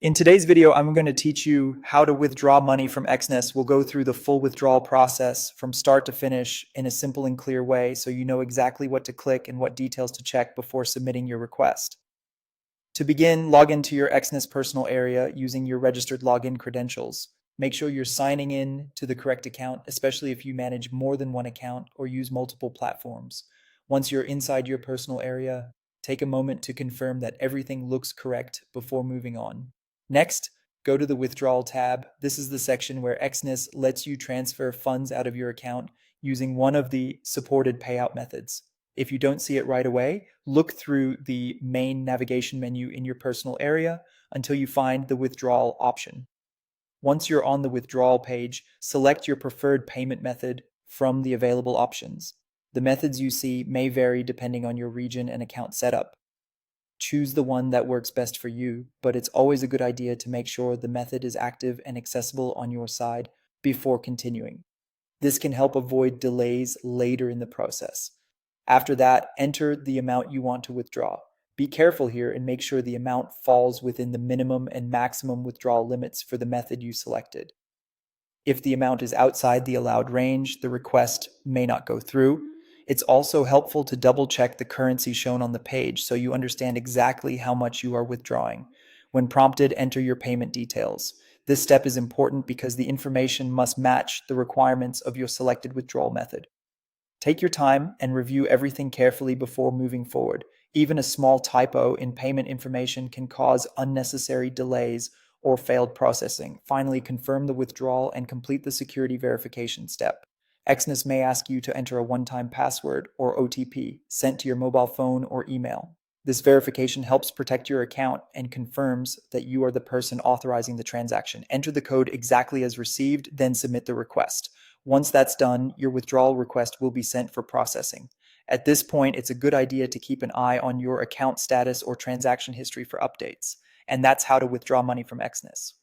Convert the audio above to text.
In today's video, I'm going to teach you how to withdraw money from Exness. We'll go through the full withdrawal process from start to finish in a simple and clear way so you know exactly what to click and what details to check before submitting your request. To begin, log into your Exness personal area using your registered login credentials. Make sure you're signing in to the correct account, especially if you manage more than one account or use multiple platforms. Once you're inside your personal area, take a moment to confirm that everything looks correct before moving on. Next, go to the Withdrawal tab. This is the section where Exness lets you transfer funds out of your account using one of the supported payout methods. If you don't see it right away, look through the main navigation menu in your personal area until you find the withdrawal option. Once you're on the withdrawal page, select your preferred payment method from the available options. The methods you see may vary depending on your region and account setup. Choose the one that works best for you, but it's always a good idea to make sure the method is active and accessible on your side before continuing. This can help avoid delays later in the process. After that, enter the amount you want to withdraw. Be careful here and make sure the amount falls within the minimum and maximum withdrawal limits for the method you selected. If the amount is outside the allowed range, the request may not go through. It's also helpful to double check the currency shown on the page so you understand exactly how much you are withdrawing. When prompted, enter your payment details. This step is important because the information must match the requirements of your selected withdrawal method. Take your time and review everything carefully before moving forward. Even a small typo in payment information can cause unnecessary delays or failed processing. Finally, confirm the withdrawal and complete the security verification step. Exness may ask you to enter a one-time password or OTP sent to your mobile phone or email. This verification helps protect your account and confirms that you are the person authorizing the transaction. Enter the code exactly as received, then submit the request. Once that's done, your withdrawal request will be sent for processing. At this point, it's a good idea to keep an eye on your account status or transaction history for updates. And that's how to withdraw money from Exness.